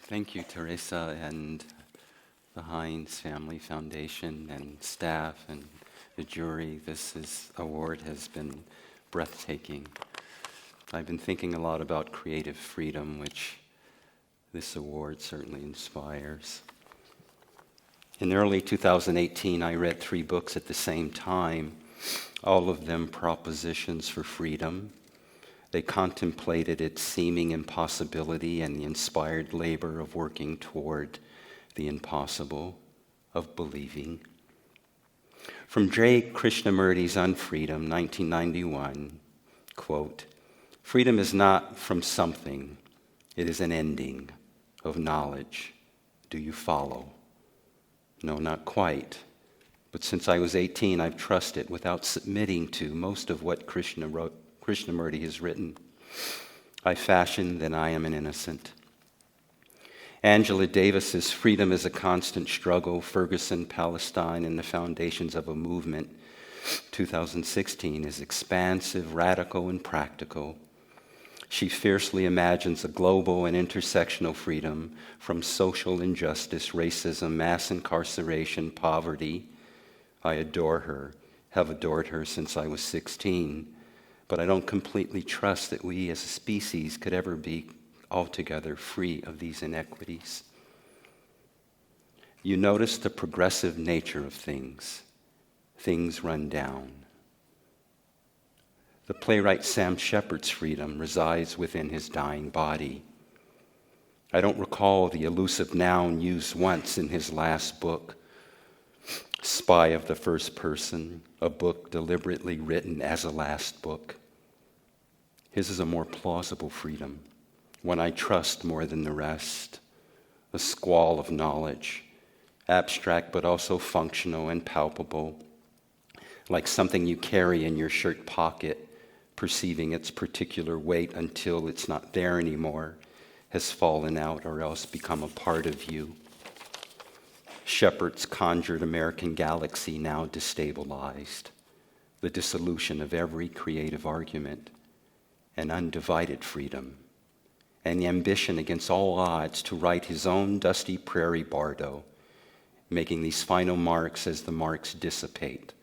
Thank you, Teresa, and the Heinz Family Foundation and staff and the jury. This award has been breathtaking. I've been thinking a lot about creative freedom, which this award certainly inspires. In early 2018, I read 3 books at the same time, all of them propositions for freedom. They contemplated its seeming impossibility and the inspired labor of working toward the impossible, of believing. From J. Krishnamurti's On Freedom, 1991, quote, "Freedom is not from something, it is an ending of knowledge. Do you follow?" No, not quite. But since I was 18, I've trusted without submitting to most of what Krishnamurti has written. I fashion, then I am an innocent. Angela Davis's Freedom is a Constant Struggle, Ferguson, Palestine, and the Foundations of a Movement, 2016, is expansive, radical, and practical. She fiercely imagines a global and intersectional freedom from social injustice, racism, mass incarceration, poverty. I adore her, have adored her since I was 16. But I don't completely trust that we as a species could ever be altogether free of these inequities. You notice the progressive nature of things. Things run down. The playwright Sam Shepard's freedom resides within his dying body. I don't recall the elusive noun used once in his last book, Spy of the First Person, a book deliberately written as a last book. His is a more plausible freedom, one I trust more than the rest, a squall of knowledge, abstract but also functional and palpable, like something you carry in your shirt pocket, perceiving its particular weight until it's not there anymore, has fallen out or else become a part of you. Shepard's conjured American galaxy now destabilized, the dissolution of every creative argument, an undivided freedom, and the ambition against all odds to write his own dusty prairie bardo, making these final marks as the marks dissipate,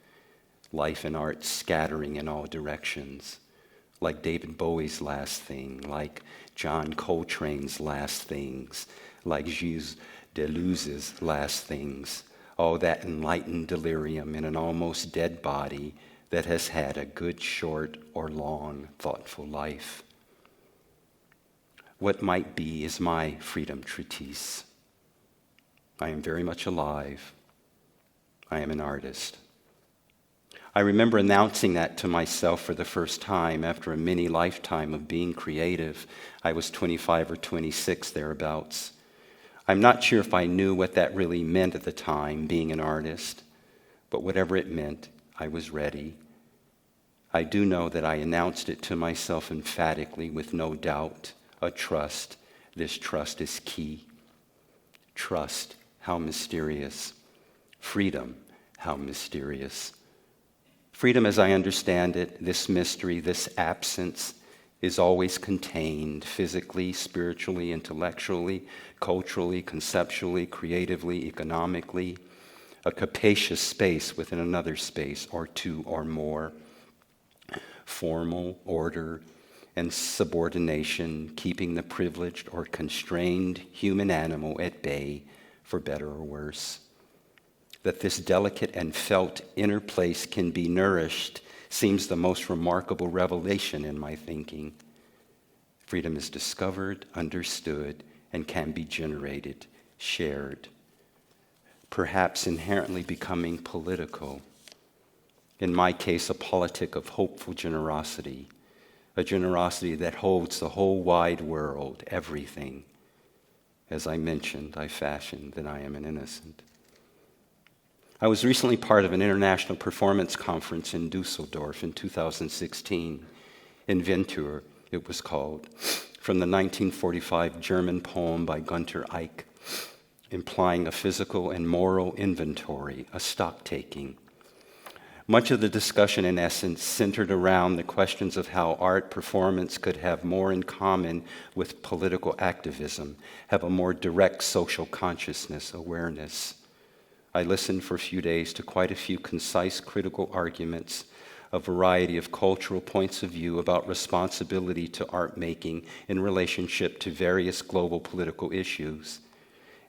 life and art scattering in all directions, like David Bowie's last thing, like John Coltrane's last things, like Gilles Deleuze's last things, all that enlightened delirium in an almost dead body that has had a good, short, or long, thoughtful life. What might be is my freedom treatise. I am very much alive. I am an artist. I remember announcing that to myself for the first time after a mini lifetime of being creative. I was 25 or 26, thereabouts. I'm not sure if I knew what that really meant at the time, being an artist, but whatever it meant, I was ready. I do know that I announced it to myself emphatically with no doubt, a trust. This trust is key. Trust, how mysterious. Freedom, how mysterious. Freedom, as I understand it, this mystery, this absence, is always contained physically, spiritually, intellectually, culturally, conceptually, creatively, economically, a capacious space within another space, or two or more. Formal, order, and subordination, keeping the privileged or constrained human animal at bay, for better or worse. That this delicate and felt inner place can be nourished seems the most remarkable revelation in my thinking. Freedom is discovered, understood, and can be generated, shared, perhaps inherently becoming political. In my case, a politic of hopeful generosity, a generosity that holds the whole wide world, everything. As I mentioned, I fashion, then I am an innocent. I was recently part of an international performance conference in Dusseldorf in 2016. Inventur, it was called, from the 1945 German poem by Günter Eick, implying a physical and moral inventory, a stock-taking. Much of the discussion, in essence, centered around the questions of how art performance could have more in common with political activism, have a more direct social consciousness, awareness. I listened for a few days to quite a few concise critical arguments, a variety of cultural points of view about responsibility to art making in relationship to various global political issues,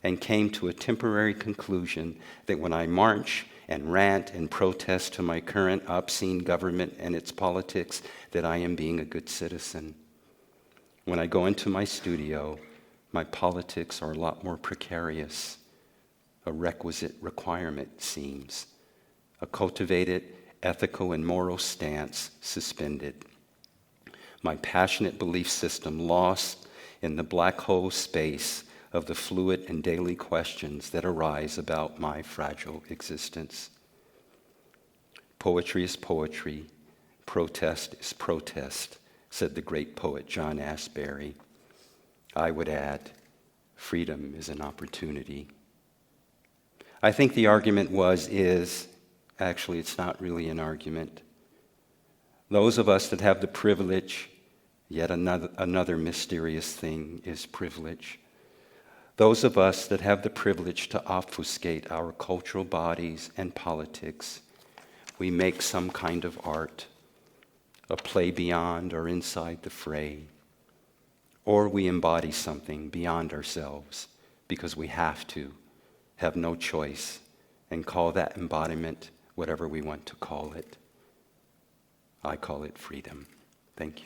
and came to a temporary conclusion that when I march and rant and protest to my current obscene government and its politics, that I am being a good citizen. When I go into my studio, my politics are a lot more precarious. A requisite requirement, it seems. A cultivated ethical and moral stance suspended. My passionate belief system lost in the black hole space of the fluid and daily questions that arise about my fragile existence. Poetry is poetry, protest is protest, said the great poet John Asbury. I would add, freedom is an opportunity. I think the argument actually it's not really an argument. Those of us that have the privilege, yet another mysterious thing is privilege. Those of us that have the privilege to obfuscate our cultural bodies and politics, we make some kind of art, a play beyond or inside the fray, or we embody something beyond ourselves because we have no choice, and call that embodiment whatever we want to call it. I call it freedom. Thank you.